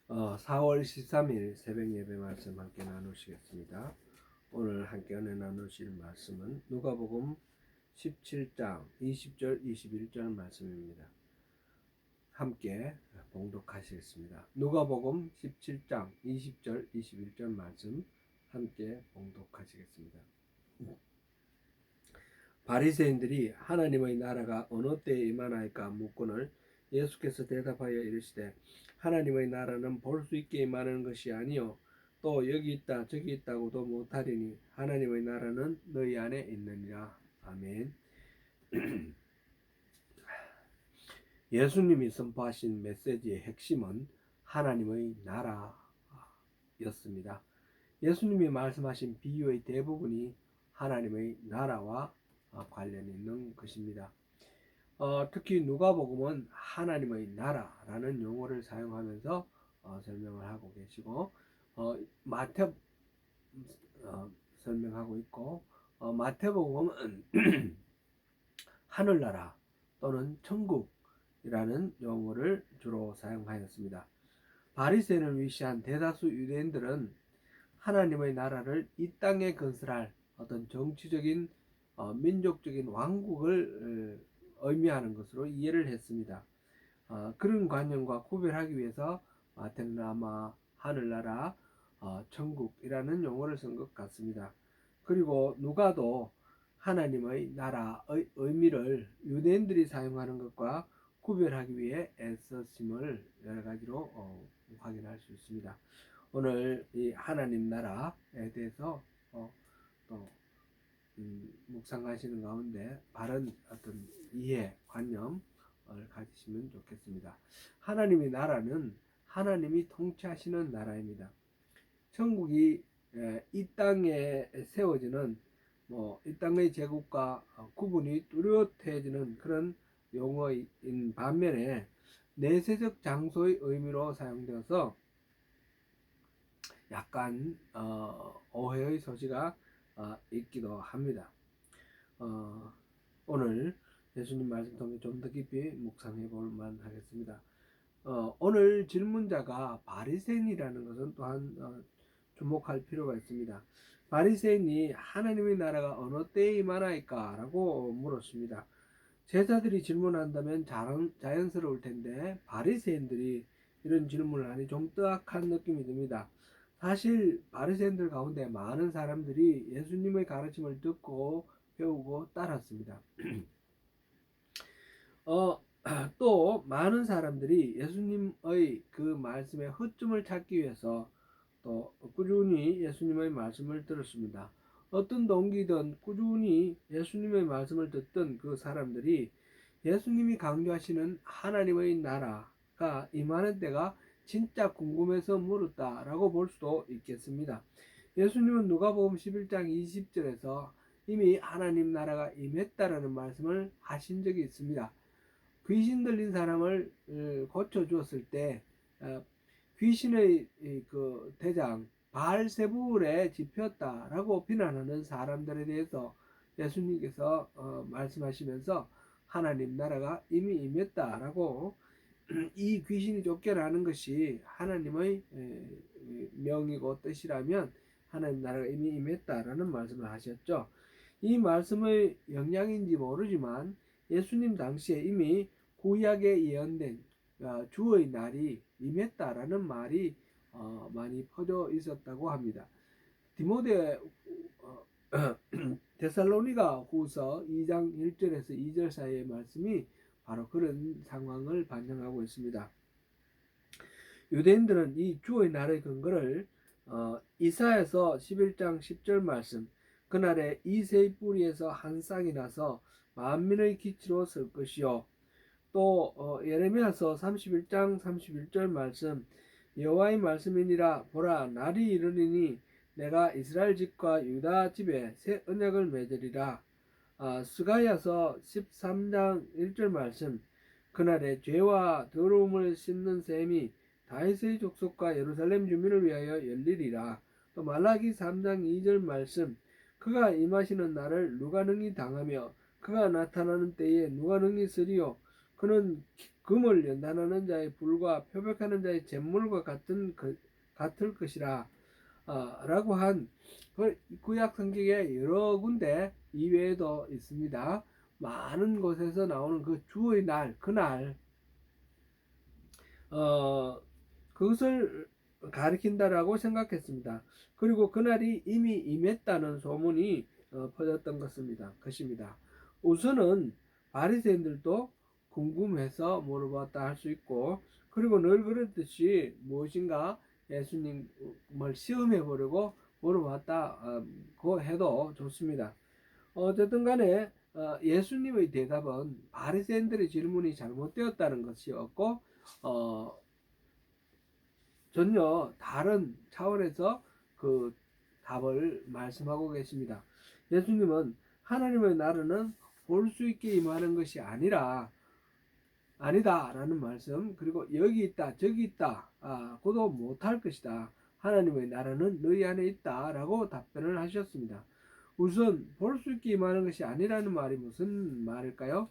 4월 13일 새벽 예배 말씀 함께 나누시겠습니다. 오늘 함께 은혜 나누실 말씀은 누가복음 17장 20절 21절 말씀입니다. 함께 봉독하시겠습니다. 누가복음 17장 20절 21절 말씀 함께 봉독하시겠습니다. 바리새인들이 하나님의 나라가 어느 때에 임하나이까 묻거늘 예수께서 대답하여 이르시되 하나님의 나라는 볼 수 있게 임하는 것이 아니요 또 여기 있다 저기 있다고도 못하리니 하나님의 나라는 너희 안에 있느니라. 아멘. 예수님이 선포하신 메시지의 핵심은 하나님의 나라였습니다. 예수님이 말씀하신 비유의 대부분이 하나님의 나라와 관련이 있는 것입니다. 특히 누가복음은 하나님의 나라라는 용어를 사용하면서 설명을 하고 계시고 마태 설명하고 있고 마태복음은 하늘나라 또는 천국이라는 용어를 주로 사용하였습니다. 바리새인을 위시한 대다수 유대인들은 하나님의 나라를 이 땅에 건설할 어떤 정치적인 민족적인 왕국을 의미하는 것으로 이해를 했습니다. 그런 관념과 구별하기 위해서 마태는 아마 하늘나라, 천국이라는 용어를 쓴 것 같습니다. 그리고 누가도 하나님의 나라의 의미를 유대인들이 사용하는 것과 구별하기 위해 애썼음을 여러 가지로 확인할 수 있습니다. 오늘 이 하나님 나라에 대해서 또 묵상하시는 가운데 바른 어떤 이해, 관념을 가지시면 좋겠습니다. 하나님의 나라는 하나님이 통치하시는 나라입니다. 천국이 이 땅에 세워지는 이 땅의 제국과 구분이 뚜렷해지는 그런 용어인 반면에 내세적 장소의 의미로 사용되어서 약간 오해의 소지가 있기도 합니다. 오늘 예수님 말씀 통해 좀 더 깊이 묵상해 볼 만하겠습니다. 오늘 질문자가 바리새인이라는 것은 또한 주목할 필요가 있습니다. 바리새인이 하나님의 나라가 어느 때에 임하나이까 라고 물었습니다. 제자들이 질문한다면 자연스러울 텐데 바리새인들이 이런 질문을 하니 좀 뜨악한 느낌이 듭니다. 사실 바리새인들 가운데 많은 사람들이 예수님의 가르침을 듣고 배우고 따랐습니다. 또 많은 사람들이 예수님의 그 말씀의 허점을 찾기 위해서 또 꾸준히 예수님의 말씀을 들었습니다. 어떤 동기든 꾸준히 예수님의 말씀을 듣던 그 사람들이 예수님이 강조하시는 하나님의 나라가 임하는 때가 진짜 궁금해서 물었다라고 볼 수도 있겠습니다. 예수님은 누가복음 11장 20절에서 이미 하나님 나라가 임했다라는 말씀을 하신 적이 있습니다. 귀신 들린 사람을 고쳐주었을 때 귀신의 그 대장 바알세불에 집혔다라고 비난하는 사람들에 대해서 예수님께서 말씀하시면서 하나님 나라가 이미 임했다라고 이 귀신이 쫓겨나는 것이 하나님의 명이고 뜻이라면 하나님 나라가 이미 임했다라는 말씀을 하셨죠. 이 말씀의 영향인지 모르지만 예수님 당시에 이미 구약에 예언된 주의 날이 임했다라는 말이 많이 퍼져 있었다고 합니다. 디모데 데살로니가 후서 2장 1절에서 2절 사이의 말씀이 바로 그런 상황을 반영하고 있습니다. 유대인들은 이 주의 날의 근거를 이사야서 11장 10절 말씀 그날에 이새의 뿌리에서 한 쌍이 나서 만민의 기치로 설 것이요 또 예레미야서 31장 31절 말씀 여호와의 말씀이니라 보라 날이 이르리니 내가 이스라엘 집과 유다 집에 새 언약을 맺으리라. 스가랴서 13장 1절 말씀 그날에 죄와 더러움을 씻는 셈이 다윗의 족속과 예루살렘 주민을 위하여 열리리라. 또 말라기 3장 2절 말씀 그가 임하시는 날을 누가 능히 당하며 그가 나타나는 때에 누가 능히 서리요 그는 금을 연단하는 자의 불과 표백하는 자의 잿물과 같을 것이라 라고 한 구약 성경에 여러 군데 이외에도 있습니다. 많은 곳에서 나오는 그 주의 날, 그날 그것을 가리킨다라고 생각했습니다. 그리고 그날이 이미 임했다는 소문이 퍼졌던 것입니다. 우선은 바리새인들도 궁금해서 물어봤다 할 수 있고, 그리고 늘 그랬듯이 무엇인가 예수님을 시험해 보려고 물어봤다고 해도 좋습니다. 어쨌든 간에 예수님의 대답은 바리새인들의 질문이 잘못되었다는 것이었고 어, 전혀 다른 차원에서 그 답을 말씀하고 계십니다. 예수님은 하나님의 나라는 볼 수 있게 임하는 것이 아니다 라는 말씀, 그리고 여기 있다 저기 있다 고도 못할 것이다, 하나님의 나라는 너희 안에 있다 라고 답변을 하셨습니다. 우선 볼 수 있게 임하는 것이 아니라는 말이 무슨 말일까요?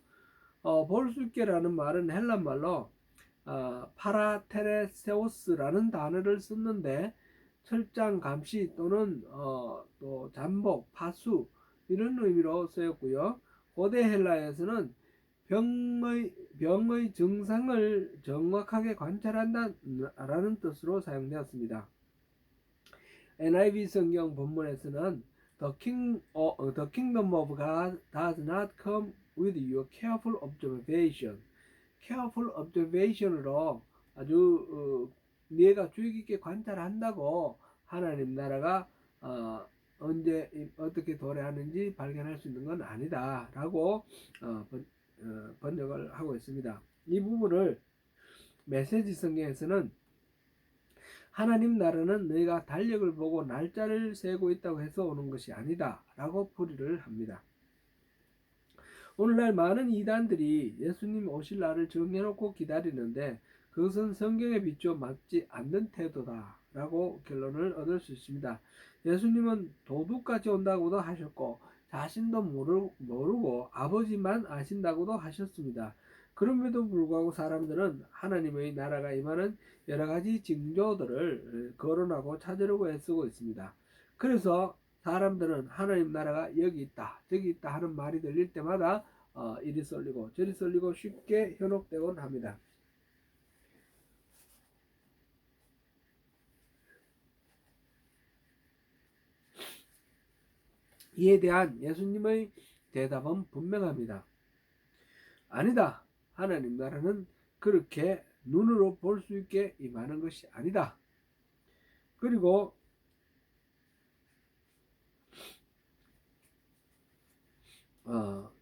볼 수 있게라는 말은 헬란 말로 파라테레세오스라는 단어를 썼는데 철장, 감시 또는 또 잠복, 파수 이런 의미로 쓰였고요. 고대 헬라에서는 병의 증상을 정확하게 관찰한다라는 뜻으로 사용되었습니다. NIV 성경 본문에서는 the kingdom of God does not come with your careful observation. careful observation으로 아주 네가 주의 깊게 관찰한다고 하나님 나라가 언제 어떻게 도래하는지 발견할 수 있는 건 아니다 라고 번역을 하고 있습니다. 이 부분을 메시지 성경에서는 하나님 나라는 너희가 달력을 보고 날짜를 세고 있다고 해서 오는 것이 아니다 라고 풀이를 합니다. 오늘날 많은 이단들이 예수님 오실 날을 정해놓고 기다리는데 그것은 성경에 비추어 맞지 않는 태도다 라고 결론을 얻을 수 있습니다. 예수님은 도둑같이 온다고도 하셨고 자신도 모르고 아버지만 아신다고도 하셨습니다. 그럼에도 불구하고 사람들은 하나님의 나라가 임하는 여러 가지 징조들을 거론하고 찾으려고 애쓰고 있습니다. 그래서 사람들은 하나님 나라가 여기 있다 저기 있다 하는 말이 들릴 때마다 이리 쏠리고 저리 쏠리고 쉽게 현혹되곤 합니다. 이에 대한 예수님의 대답은 분명합니다. 아니다. 하나님 나라는 그렇게 눈으로 볼 수 있게 임하는 것이 아니다. 그리고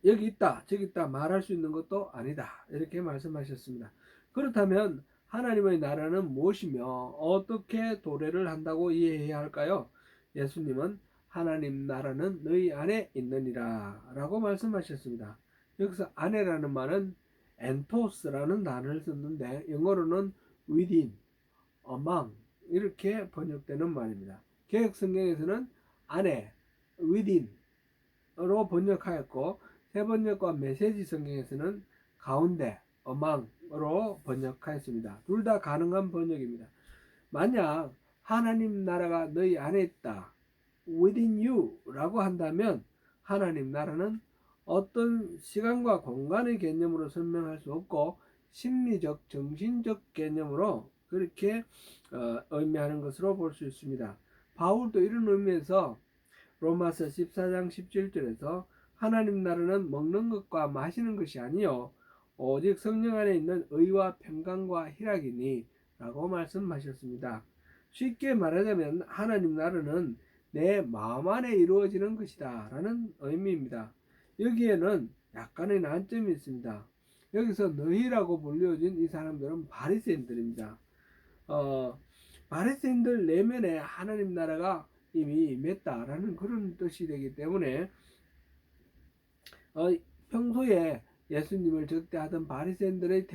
여기 있다 저기 있다 말할 수 있는 것도 아니다 이렇게 말씀하셨습니다. 그렇다면 하나님의 나라는 무엇이며 어떻게 도래를 한다고 이해해야 할까요? 예수님은 하나님 나라는 너희 안에 있느니라 라고 말씀하셨습니다. 여기서 안에라는 말은 엔토스라는 단어를 썼는데 영어로는 within, among 이렇게 번역되는 말입니다. 개역 성경에서는 안에, within 로 번역하였고 새 번역과 메시지 성경에서는 가운데 among으로 번역하였습니다. 둘 다 가능한 번역입니다. 만약 하나님 나라가 너희 안에 있다 within you 라고 한다면 하나님 나라는 어떤 시간과 공간의 개념으로 설명할 수 없고 심리적 정신적 개념으로 그렇게 의미하는 것으로 볼 수 있습니다. 바울도 이런 의미에서 로마서 14장 17절에서 하나님 나라는 먹는 것과 마시는 것이 아니요 오직 성령 안에 있는 의와 평강과 희락이니 라고 말씀하셨습니다. 쉽게 말하자면 하나님 나라는 내 마음 안에 이루어지는 것이다 라는 의미입니다. 여기에는 약간의 난점이 있습니다. 여기서 너희라고 불려진 이 사람들은 바리새인들입니다. 바리새인들 내면에 하나님 나라가 이미 임했다라는 그런 뜻이 되기 때문에 평소에 예수님을 적대하던 바리새인들의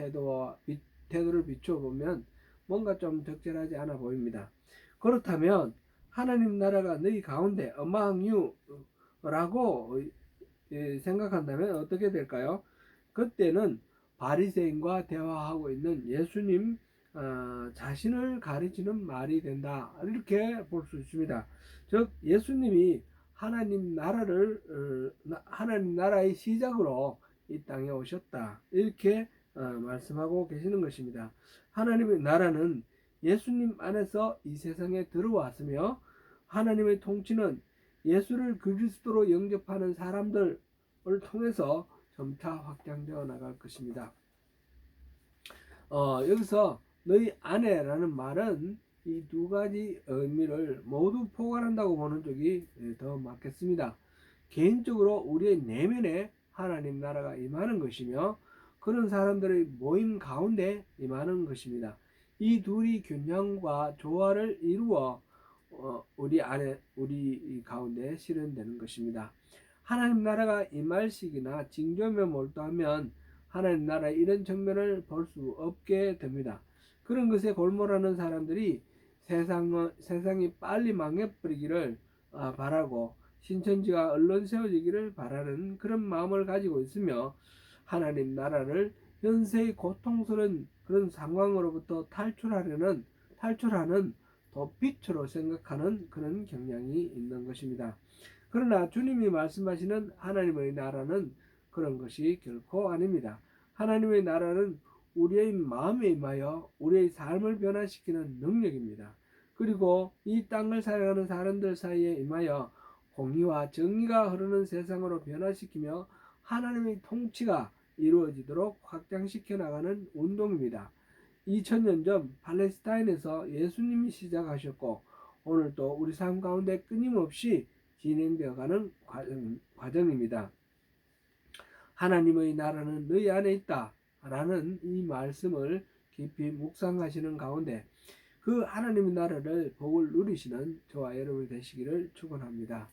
태도를 비춰보면 뭔가 좀 적절하지 않아 보입니다. 그렇다면 하나님 나라가 너희 가운데 among you라고 생각한다면 어떻게 될까요? 그때는 바리새인과 대화하고 있는 예수님 자신을 가르치는 말이 된다. 이렇게 볼 수 있습니다. 즉 예수님이 하나님 나라의 시작으로 이 땅에 오셨다. 이렇게 말씀하고 계시는 것입니다. 하나님의 나라는 예수님 안에서 이 세상에 들어왔으며 하나님의 통치는 예수를 그리스도로 영접하는 사람들을 통해서 점차 확장되어 나갈 것입니다. 여기서 너희 안에라는 말은 이 두 가지 의미를 모두 포괄한다고 보는 쪽이 더 맞겠습니다. 개인적으로 우리의 내면에 하나님 나라가 임하는 것이며 그런 사람들의 모임 가운데 임하는 것입니다. 이 둘이 균형과 조화를 이루어 우리 가운데 실현되는 것입니다. 하나님 나라가 임할 시기나 징조며 몰두하면 하나님 나라의 이런 측면을 볼 수 없게 됩니다. 그런 것에 골몰하는 사람들이 세상이 빨리 망해버리기를 바라고 신천지가 얼른 세워지기를 바라는 그런 마음을 가지고 있으며 하나님 나라를 현세의 고통스러운 그런 상황으로부터 탈출하는 도피처로 생각하는 그런 경향이 있는 것입니다. 그러나 주님이 말씀하시는 하나님의 나라는 그런 것이 결코 아닙니다. 하나님의 나라는 우리의 마음에 임하여 우리의 삶을 변화시키는 능력입니다. 그리고 이 땅을 살아가는 사람들 사이에 임하여 공의와 정의가 흐르는 세상으로 변화시키며 하나님의 통치가 이루어지도록 확장시켜 나가는 운동입니다. 2000년 전 팔레스타인에서 예수님이 시작하셨고 오늘도 우리 삶 가운데 끊임없이 진행되어가는 과정입니다. 하나님의 나라는 너희 안에 있다 라는 이 말씀을 깊이 묵상하시는 가운데 그 하나님의 나라를 복을 누리시는 저와 여러분이 되시기를 축원합니다.